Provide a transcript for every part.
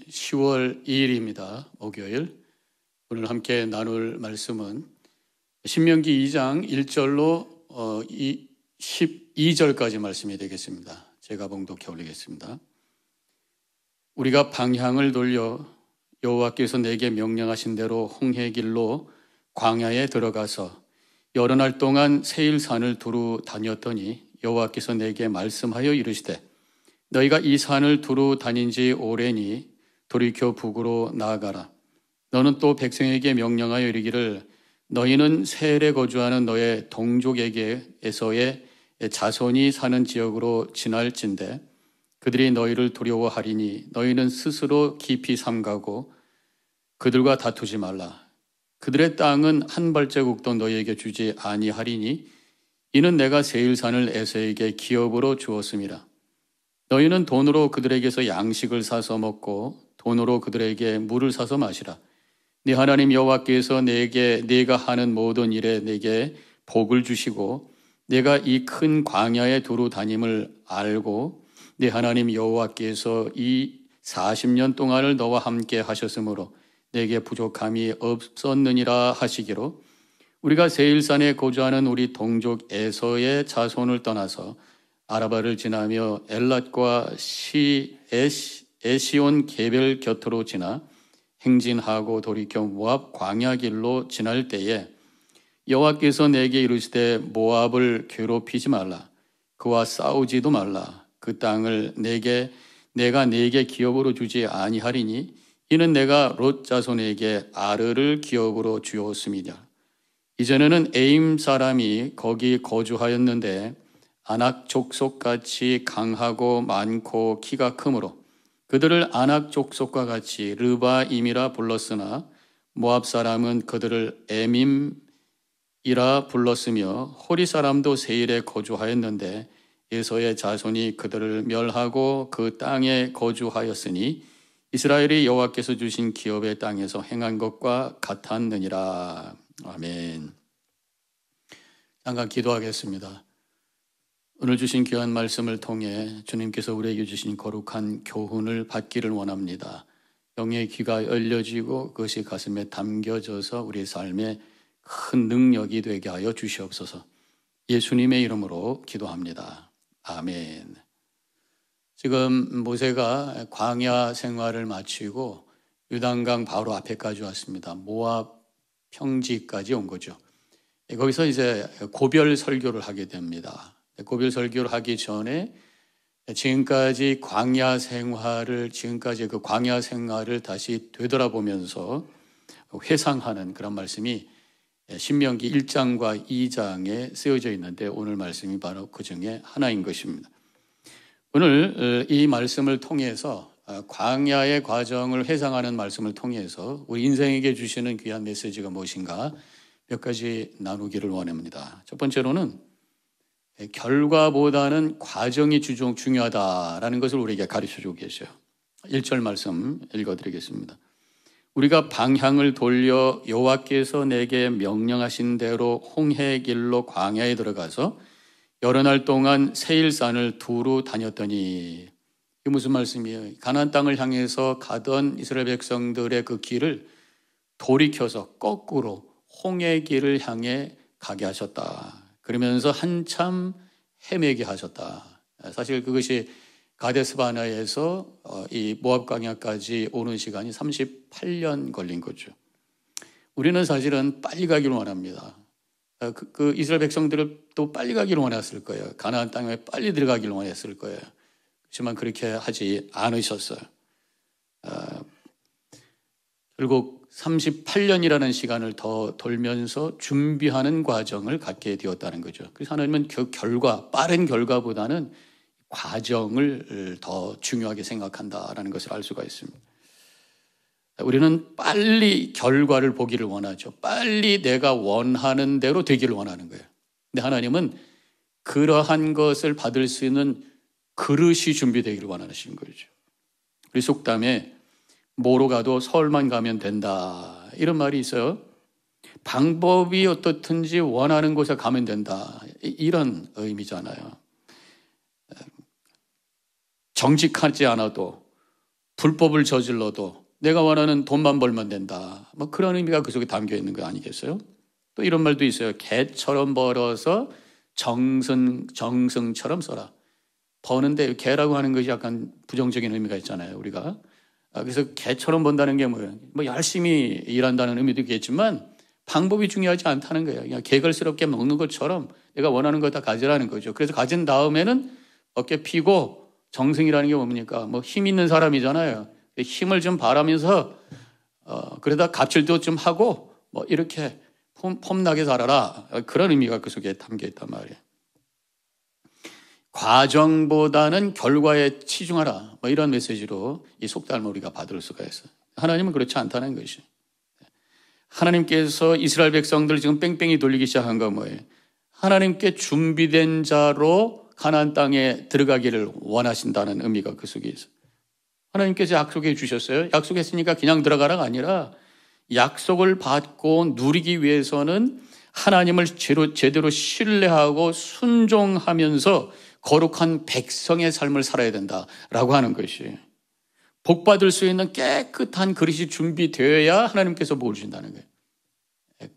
10월 2일입니다. 목요일. 오늘 함께 나눌 말씀은 신명기 2장 1절로 12절까지 말씀이 되겠습니다. 제가 봉독해 올리겠습니다. 우리가 방향을 돌려 여호와께서 내게 명령하신 대로 홍해길로 광야에 들어가서 여러 날 동안 세일산을 두루 다녔더니 여호와께서 내게 말씀하여 이르시되 너희가 이 산을 두루 다닌 지 오래니 돌이켜 북으로 나아가라. 너는 또 백성에게 명령하여 이르기를 너희는 세엘에 거주하는 너의 동족에게에서의 자손이 사는 지역으로 지날진대 그들이 너희를 두려워하리니 너희는 스스로 깊이 삼가고 그들과 다투지 말라. 그들의 땅은 한 발자국도 너희에게 주지 아니하리니 이는 내가 세일산을 에서에게 기업으로 주었음이라. 너희는 돈으로 그들에게서 양식을 사서 먹고 돈으로 그들에게 물을 사서 마시라. 네 하나님 여호와께서 네가 하는 모든 일에 내게 복을 주시고 내가 이 큰 광야에 두루 다님을 알고 네 하나님 여호와께서 이 40년 동안을 너와 함께 하셨으므로 내게 부족함이 없었느니라 하시기로 우리가 세일산에 거주하는 우리 동족 에서의 자손을 떠나서 아라바를 지나며 엘랏과 에시온 개별 곁으로 지나 행진하고 돌이켜 모압 광야길로 지날 때에 여호와께서 내게 이르시되 모압을 괴롭히지 말라. 그와 싸우지도 말라. 그 땅을 내가 네게 기업으로 주지 아니하리니 이는 내가 롯 자손에게 아르를 기업으로 주었음이라. 이전에는 에임 사람이 거기 거주하였는데 아낙 족속같이 강하고 많고 키가 크므로 그들을 아낙 족속과 같이 르바임이라 불렀으나 모압 사람은 그들을 에밈이라 불렀으며 호리 사람도 세일에 거주하였는데 에서의 자손이 그들을 멸하고 그 땅에 거주하였으니 이스라엘이 여호와께서 주신 기업의 땅에서 행한 것과 같았느니라. 아멘. 잠깐 기도하겠습니다. 오늘 주신 귀한 말씀을 통해 주님께서 우리에게 주신 거룩한 교훈을 받기를 원합니다. 영의 귀가 열려지고 그것이 가슴에 담겨져서 우리의 삶에 큰 능력이 되게 하여 주시옵소서. 예수님의 이름으로 기도합니다. 아멘. 지금 모세가 광야 생활을 마치고 요단강 바로 앞에까지 왔습니다. 모압 평지까지 온 거죠. 거기서 이제 고별 설교를 하게 됩니다. 고별 설교를 하기 전에 지금까지 그 광야 생활을 다시 되돌아보면서 회상하는 그런 말씀이 신명기 1장과 2장에 쓰여져 있는데 오늘 말씀이 바로 그 중에 하나인 것입니다. 오늘 이 말씀을 통해서 광야의 과정을 회상하는 말씀을 통해서 우리 인생에게 주시는 귀한 메시지가 무엇인가 몇 가지 나누기를 원합니다. 첫 번째로는 결과보다는 과정이 중요하다라는 것을 우리에게 가르쳐주고 계셔요. 1절 말씀 읽어드리겠습니다. 우리가 방향을 돌려 여호와께서 내게 명령하신 대로 홍해길로 광야에 들어가서 여러 날 동안 세일산을 두루 다녔더니 이게 무슨 말씀이에요? 가나안 땅을 향해서 가던 이스라엘 백성들의 그 길을 돌이켜서 거꾸로 홍해길을 향해 가게 하셨다. 그러면서 한참 헤매게 하셨다. 사실 그것이 가데스 바네아에서 이 모압 광야까지 오는 시간이 38년 걸린 거죠. 우리는 사실은 빨리 가기를 원합니다. 그 이스라엘 백성들을 또 빨리 가기를 원했을 거예요. 가나안 땅에 빨리 들어가기를 원했을 거예요. 그렇지만 그렇게 하지 않으셨어요. 결국 38년이라는 시간을 더 돌면서 준비하는 과정을 갖게 되었다는 거죠. 그래서 하나님은 빠른 결과보다는 과정을 더 중요하게 생각한다라는 것을 알 수가 있습니다. 우리는 빨리 결과를 보기를 원하죠. 빨리 내가 원하는 대로 되기를 원하는 거예요. 근데 하나님은 그러한 것을 받을 수 있는 그릇이 준비되기를 원하시는 거죠. 우리 속담에 뭐로 가도 서울만 가면 된다 이런 말이 있어요. 방법이 어떻든지 원하는 곳에 가면 된다 이런 의미잖아요. 정직하지 않아도 불법을 저질러도 내가 원하는 돈만 벌면 된다. 뭐 그런 의미가 그 속에 담겨 있는 거 아니겠어요? 또 이런 말도 있어요. 개처럼 벌어서 정승처럼 써라. 버는데 개라고 하는 것이 약간 부정적인 의미가 있잖아요, 우리가. 그래서 개처럼 번다는 게 뭐예요? 뭐 열심히 일한다는 의미도 있겠지만 방법이 중요하지 않다는 거예요. 그냥 개걸스럽게 먹는 것처럼 내가 원하는 거 다 가지라는 거죠. 그래서 가진 다음에는 어깨 피고 정승이라는 게 뭡니까? 뭐 힘 있는 사람이잖아요. 힘을 좀 바라면서 그러다 갑질도 좀 하고 뭐 이렇게 폼나게 살아라. 그런 의미가 그 속에 담겨 있단 말이에요. 과정보다는 결과에 치중하라. 뭐 이런 메시지로 이 속담을 우리가 받을 수가 있어요. 하나님은 그렇지 않다는 것이. 하나님께서 이스라엘 백성들을 지금 뺑뺑이 돌리기 시작한 거 뭐예요? 하나님께 준비된 자로 가나안 땅에 들어가기를 원하신다는 의미가 그 속에 있어요. 하나님께서 약속해 주셨어요. 약속했으니까 그냥 들어가라가 아니라 약속을 받고 누리기 위해서는 하나님을 제대로 신뢰하고 순종하면서 거룩한 백성의 삶을 살아야 된다라고 하는 것이. 복받을 수 있는 깨끗한 그릇이 준비되어야 하나님께서 복을 주신다는 거예요.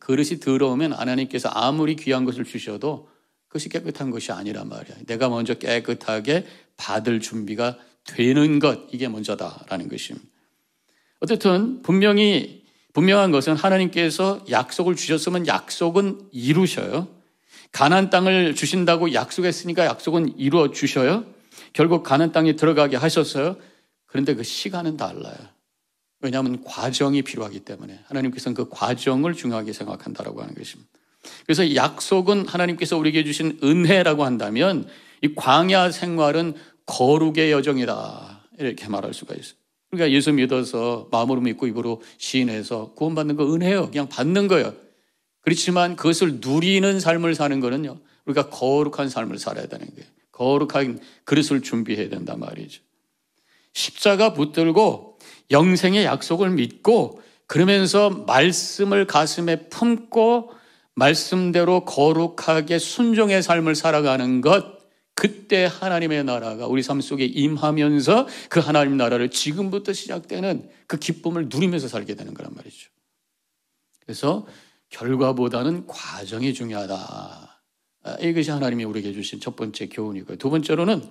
그릇이 더러우면 하나님께서 아무리 귀한 것을 주셔도 그것이 깨끗한 것이 아니란 말이야. 내가 먼저 깨끗하게 받을 준비가 되는 것, 이게 먼저다라는 것입니다. 어쨌든 분명한 것은 하나님께서 약속을 주셨으면 약속은 이루셔요. 가나안 땅을 주신다고 약속했으니까 약속은 이루어 주셔요. 결국 가나안 땅에 들어가게 하셨어요. 그런데 그 시간은 달라요. 왜냐하면 과정이 필요하기 때문에 하나님께서는 그 과정을 중요하게 생각한다라고 하는 것입니다. 그래서 약속은 하나님께서 우리에게 주신 은혜라고 한다면 이 광야 생활은 거룩의 여정이다, 이렇게 말할 수가 있어요. 그러니까 예수 믿어서 마음으로 믿고 입으로 시인해서 구원받는 거 은혜예요. 그냥 받는 거예요. 그렇지만 그것을 누리는 삶을 사는 거는요, 우리가 거룩한 삶을 살아야 되는 거예요. 거룩한 그릇을 준비해야 된단 말이죠. 십자가 붙들고 영생의 약속을 믿고 그러면서 말씀을 가슴에 품고 말씀대로 거룩하게 순종의 삶을 살아가는 것, 그때 하나님의 나라가 우리 삶 속에 임하면서 그 하나님 나라를 지금부터 시작되는 그 기쁨을 누리면서 살게 되는 거란 말이죠. 그래서 결과보다는 과정이 중요하다. 이것이 하나님이 우리에게 주신 첫 번째 교훈이고요. 두 번째로는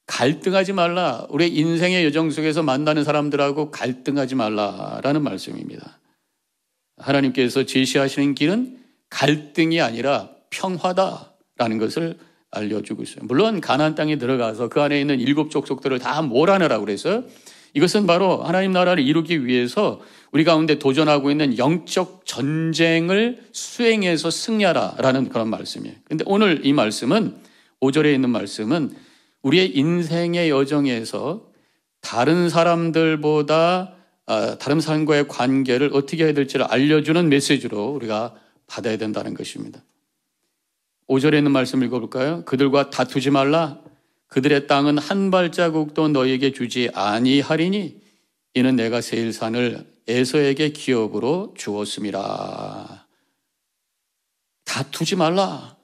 갈등하지 말라. 우리의 인생의 여정 속에서 만나는 사람들하고 갈등하지 말라라는 말씀입니다. 하나님께서 제시하시는 길은 갈등이 아니라 평화다라는 것을 알려주고 있어요. 물론 가나안 땅에 들어가서 그 안에 있는 7 족속들을 다 몰아내라고 그래서 이것은 바로 하나님 나라를 이루기 위해서 우리 가운데 도전하고 있는 영적 전쟁을 수행해서 승리하라라는 그런 말씀이에요. 그런데 오늘 이 말씀은 5절에 있는 말씀은 우리의 인생의 여정에서 다른 사람들보다 다른 사람과의 관계를 어떻게 해야 될지를 알려주는 메시지로 우리가 받아야 된다는 것입니다. 5절에 있는 말씀 읽어볼까요? 그들과 다투지 말라. 그들의 땅은 한 발자국도 너희에게 주지 아니하리니 이는 내가 세일산을 에서에게 기업으로 주었음이라. 다투지 말라.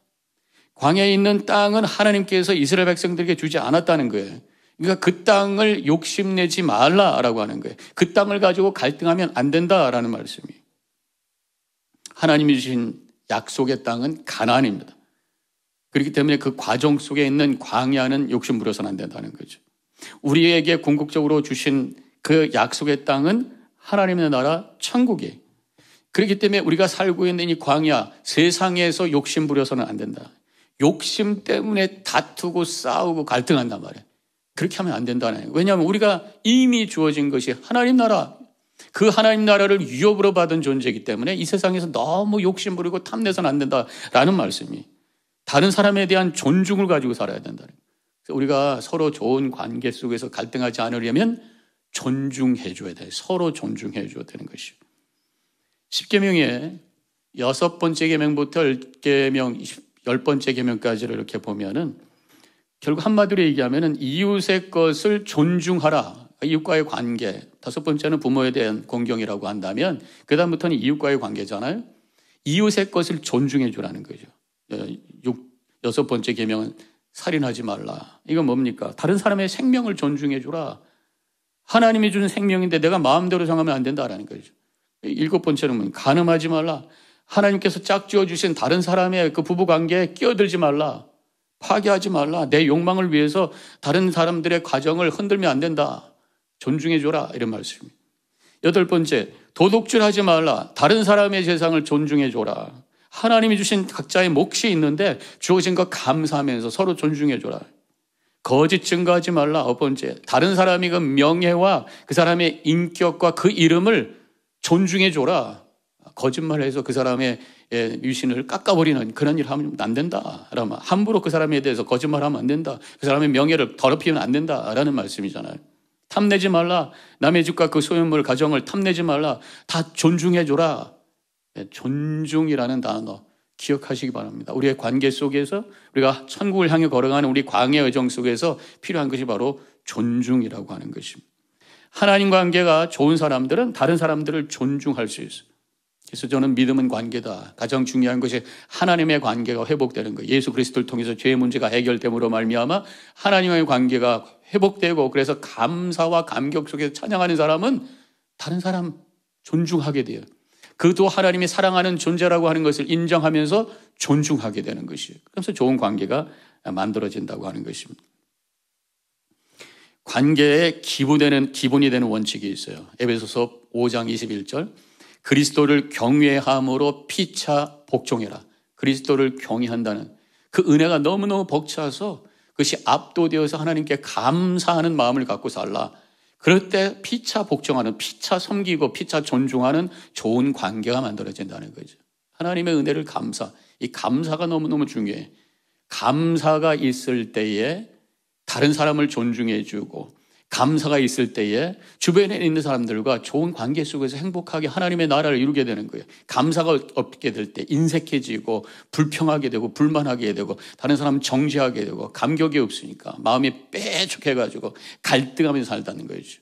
광야에 있는 땅은 하나님께서 이스라엘 백성들에게 주지 않았다는 거예요. 그러니까 그 땅을 욕심내지 말라라고 하는 거예요. 그 땅을 가지고 갈등하면 안 된다라는 말씀이에요. 하나님이 주신 약속의 땅은 가나안입니다. 그렇기 때문에 그 과정 속에 있는 광야는 욕심 부려서는 안 된다는 거죠. 우리에게 궁극적으로 주신 그 약속의 땅은 하나님의 나라 천국이에요. 그렇기 때문에 우리가 살고 있는 이 광야, 세상에서 욕심 부려서는 안 된다. 욕심 때문에 다투고 싸우고 갈등한단 말이에요. 그렇게 하면 안 된다는 거예요. 왜냐하면 우리가 이미 주어진 것이 하나님 나라, 그 하나님 나라를 위협으로 받은 존재이기 때문에 이 세상에서 너무 욕심 부리고 탐내서는 안 된다라는 말씀이, 다른 사람에 대한 존중을 가지고 살아야 된다는 거예요. 그래서 우리가 서로 좋은 관계 속에서 갈등하지 않으려면 존중해 줘야 돼요. 서로 존중해 줘야 되는 것이죠. 10계명의 6번째 계명부터 10번째 계명까지를 이렇게 보면은 결국 한마디로 얘기하면은 이웃의 것을 존중하라. 이웃과의 관계. 5번째는 부모에 대한 공경이라고 한다면 그다음부터는 이웃과의 관계잖아요. 이웃의 것을 존중해 주라는 거죠. 6번째 계명은 살인하지 말라. 이건 뭡니까? 다른 사람의 생명을 존중해 주라. 하나님이 주는 생명인데 내가 마음대로 정하면 안 된다라는 거죠. 7번째는 간음하지 말라. 하나님께서 짝지어 주신 다른 사람의 그 부부관계에 끼어들지 말라. 파괴하지 말라. 내 욕망을 위해서 다른 사람들의 가정을 흔들면 안 된다. 존중해줘라. 이런 말씀입니다. 8번째, 도둑질하지 말라. 다른 사람의 재산을 존중해줘라. 하나님이 주신 각자의 몫이 있는데 주어진 것 감사하면서 서로 존중해줘라. 거짓 증거하지 말라. 9번째, 다른 사람이 그 명예와 그 사람의 인격과 그 이름을 존중해줘라. 거짓말해서 그 사람의 유신을 깎아버리는 그런 일을 하면 안 된다. 함부로 그 사람에 대해서 거짓말하면 안 된다. 그 사람의 명예를 더럽히면 안 된다라는 말씀이잖아요. 탐내지 말라. 남의 집과 그 소유물 가정을 탐내지 말라. 다 존중해줘라. 존중이라는 단어 기억하시기 바랍니다. 우리의 관계 속에서 우리가 천국을 향해 걸어가는 우리 광야의 여정 속에서 필요한 것이 바로 존중이라고 하는 것입니다. 하나님 관계가 좋은 사람들은 다른 사람들을 존중할 수 있어요. 그래서 저는 믿음은 관계다. 가장 중요한 것이 하나님의 관계가 회복되는 거예요. 예수 그리스도를 통해서 죄의 문제가 해결됨으로 말미암아 하나님의 관계가 회복되고, 그래서 감사와 감격 속에서 찬양하는 사람은 다른 사람 존중하게 돼요. 그도 하나님이 사랑하는 존재라고 하는 것을 인정하면서 존중하게 되는 것이에요. 그래서 좋은 관계가 만들어진다고 하는 것입니다. 관계의 기본이 되는 원칙이 있어요. 에베소서 5장 21절. 그리스도를 경외함으로 피차 복종해라. 그리스도를 경외한다는 그 은혜가 너무너무 벅차서 그것이 압도되어서 하나님께 감사하는 마음을 갖고 살라. 그럴 때 피차 복종하는, 피차 섬기고 피차 존중하는 좋은 관계가 만들어진다는 거죠. 하나님의 은혜를 이 감사가 너무너무 중요해. 감사가 있을 때에 다른 사람을 존중해주고, 감사가 있을 때에 주변에 있는 사람들과 좋은 관계 속에서 행복하게 하나님의 나라를 이루게 되는 거예요. 감사가 없게 될 때 인색해지고 불평하게 되고 불만하게 되고 다른 사람 정죄하게 되고 감격이 없으니까 마음이 빼죽해가지고 갈등하면서 살다는 거죠.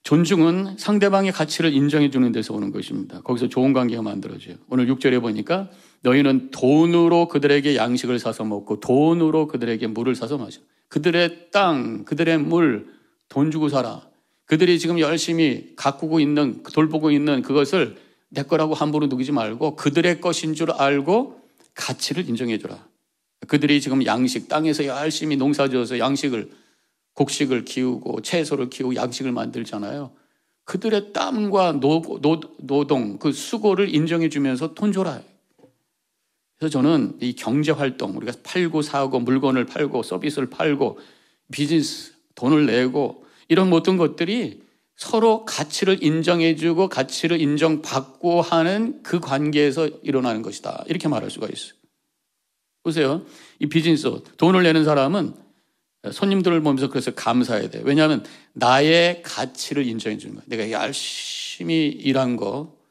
존중은 상대방의 가치를 인정해 주는 데서 오는 것입니다. 거기서 좋은 관계가 만들어져요. 오늘 6절에 보니까 너희는 돈으로 그들에게 양식을 사서 먹고 돈으로 그들에게 물을 사서 마셔. 그들의 땅, 그들의 물, 돈 주고 살아. 그들이 지금 열심히 가꾸고 있는, 돌보고 있는 그것을 내 거라고 함부로 누기지 말고 그들의 것인 줄 알고 가치를 인정해 주라. 그들이 지금 양식, 땅에서 열심히 농사 지어서 곡식을 키우고 채소를 키우고 양식을 만들잖아요. 그들의 땀과 노동, 그 수고를 인정해 주면서 돈 줘라. 그래서 저는 이 경제활동, 우리가 팔고 사고 물건을 팔고 서비스를 팔고 비즈니스 돈을 내고 이런 모든 것들이 서로 가치를 인정해 주고 가치를 인정받고 하는 그 관계에서 일어나는 것이다. 이렇게 말할 수가 있어요. 보세요. 이 비즈니스 돈을 내는 사람은 손님들을 보면서 그래서 감사해야 돼요. 왜냐하면 나의 가치를 인정해 주는 거예요. 내가 열심히 일한 거,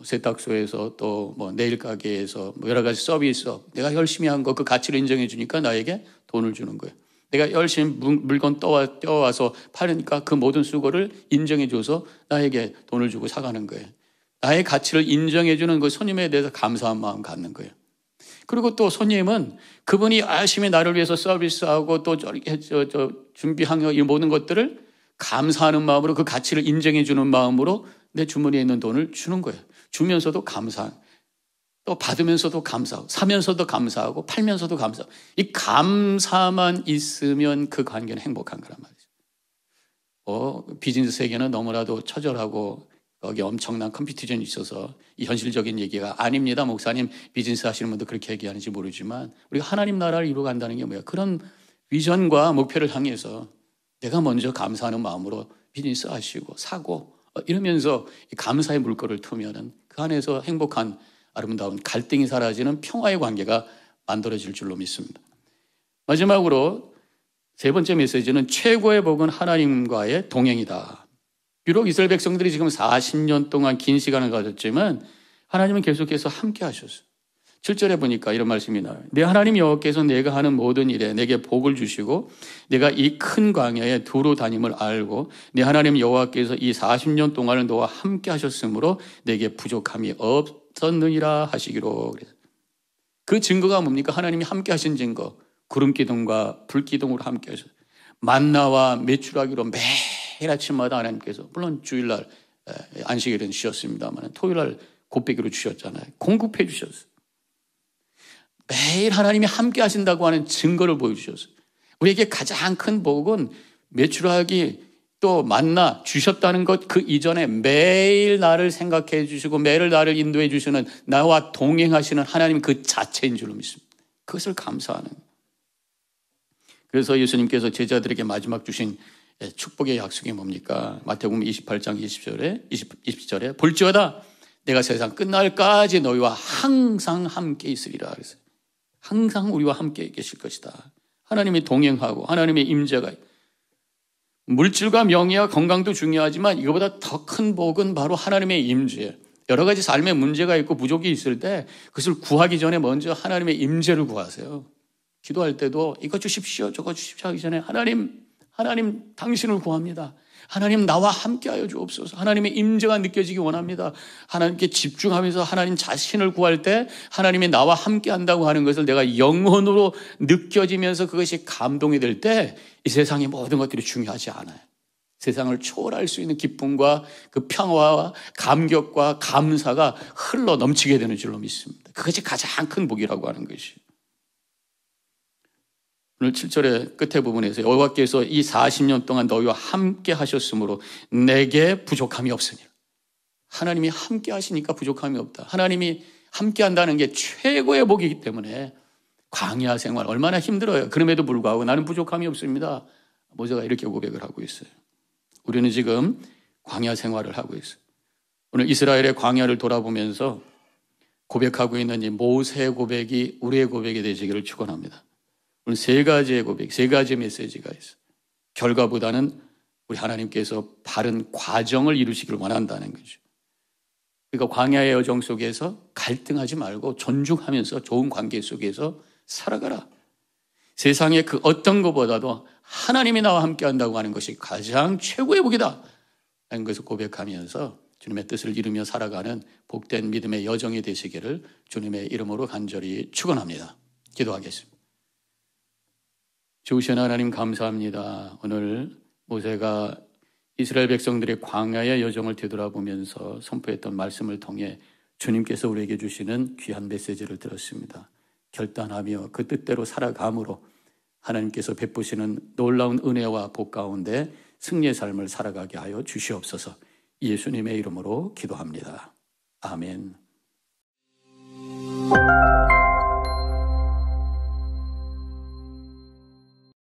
세탁소에서 또 네일 가게에서 여러 가지 서비스업, 내가 열심히 한 거 그 가치를 인정해 주니까 나에게 돈을 주는 거예요. 내가 열심히 물건 떼어와서 파니까 그 모든 수고를 인정해 줘서 나에게 돈을 주고 사가는 거예요. 나의 가치를 인정해 주는 그 손님에 대해서 감사한 마음 갖는 거예요. 그리고 또 손님은 그분이 열심히 나를 위해서 서비스하고 또 준비한 이 모든 것들을 감사하는 마음으로 그 가치를 인정해 주는 마음으로 내 주머니에 있는 돈을 주는 거예요. 주면서도 감사하고 또 받으면서도 감사하고 사면서도 감사하고 팔면서도 감사하고 이 감사만 있으면 그 관계는 행복한 거란 말이죠. 비즈니스 세계는 너무나도 처절하고 거기 엄청난 컴피티션이 있어서 이 현실적인 얘기가 아닙니다. 목사님 비즈니스 하시는 분도 그렇게 얘기하는지 모르지만 우리가 하나님 나라를 이루어간다는 게 뭐야? 그런 비전과 목표를 향해서 내가 먼저 감사하는 마음으로 비즈니스 하시고 사고 이러면서 감사의 물꼬를 트면은 그 안에서 행복한 아름다운 갈등이 사라지는 평화의 관계가 만들어질 줄로 믿습니다. 마지막으로 세 번째 메시지는 최고의 복은 하나님과의 동행이다. 비록 이스라엘 백성들이 지금 40년 동안 긴 시간을 가졌지만 하나님은 계속해서 함께 하셨어요. 7절에 보니까 이런 말씀이 나와요. 내 하나님 여호와께서 내가 하는 모든 일에 내게 복을 주시고 내가 이 큰 광야에 두루 다님을 알고 내 하나님 여호와께서 이 40년 동안을 너와 함께 하셨으므로 내게 부족함이 없었느니라 하시기로. 그래서 그 증거가 뭡니까? 하나님이 함께 하신 증거. 구름 기둥과 불 기둥으로 함께 하셨어요. 만나와 메추라기로 매일 아침마다 하나님께서, 물론 주일날 안식일은 쉬었습니다만 토요일날 곱빼기로 주셨잖아요. 공급해 주셨어요. 매일 하나님이 함께 하신다고 하는 증거를 보여주셨어요. 우리에게 가장 큰 복은 메추라기 또 만나 주셨다는 것, 그 이전에 매일 나를 생각해 주시고 매일 나를 인도해 주시는, 나와 동행하시는 하나님 그 자체인 줄로 믿습니다. 그것을 감사하는. 그래서 예수님께서 제자들에게 마지막 주신 축복의 약속이 뭡니까? 마태복음 28장 20절에 볼지어다 내가 세상 끝날까지 너희와 항상 함께 있으리라 그랬어요. 항상 우리와 함께 계실 것이다. 하나님이 동행하고 하나님의 임재가, 물질과 명예와 건강도 중요하지만 이거보다 더 큰 복은 바로 하나님의 임재. 여러 가지 삶에 문제가 있고 부족이 있을 때 그것을 구하기 전에 먼저 하나님의 임재를 구하세요. 기도할 때도 이거 주십시오 저거 주십시오 하기 전에 하나님 당신을 구합니다. 하나님 나와 함께하여 주옵소서. 하나님의 임재가 느껴지기 원합니다. 하나님께 집중하면서 하나님 자신을 구할 때 하나님이 나와 함께한다고 하는 것을 내가 영혼으로 느껴지면서 그것이 감동이 될 때 이 세상의 모든 것들이 중요하지 않아요. 세상을 초월할 수 있는 기쁨과 그 평화와 감격과 감사가 흘러 넘치게 되는 줄로 믿습니다. 그것이 가장 큰 복이라고 하는 것이에요. 오늘 7절의 끝에 부분에서 여호와께서 이 40년 동안 너희와 함께 하셨으므로 내게 부족함이 없으니라. 하나님이 함께 하시니까 부족함이 없다. 하나님이 함께 한다는 게 최고의 복이기 때문에 광야 생활 얼마나 힘들어요. 그럼에도 불구하고 나는 부족함이 없습니다. 모세가 이렇게 고백을 하고 있어요. 우리는 지금 광야 생활을 하고 있어요. 오늘 이스라엘의 광야를 돌아보면서 고백하고 있는 이 모세의 고백이 우리의 고백이 되시기를 축원합니다. 오늘 세 가지의 고백, 세 가지의 메시지가 있어요. 결과보다는 우리 하나님께서 바른 과정을 이루시기를 원한다는 거죠. 그러니까 광야의 여정 속에서 갈등하지 말고 존중하면서 좋은 관계 속에서 살아가라. 세상의 그 어떤 것보다도 하나님이 나와 함께 한다고 하는 것이 가장 최고의 복이다 라는 것을 고백하면서 주님의 뜻을 이루며 살아가는 복된 믿음의 여정이 되시기를 주님의 이름으로 간절히 축원합니다. 기도하겠습니다. 좋으신 하나님 감사합니다. 오늘 모세가 이스라엘 백성들의 광야의 여정을 되돌아보면서 선포했던 말씀을 통해 주님께서 우리에게 주시는 귀한 메시지를 들었습니다. 결단하며 그 뜻대로 살아감으로 하나님께서 베푸시는 놀라운 은혜와 복 가운데 승리의 삶을 살아가게 하여 주시옵소서. 예수님의 이름으로 기도합니다. 아멘.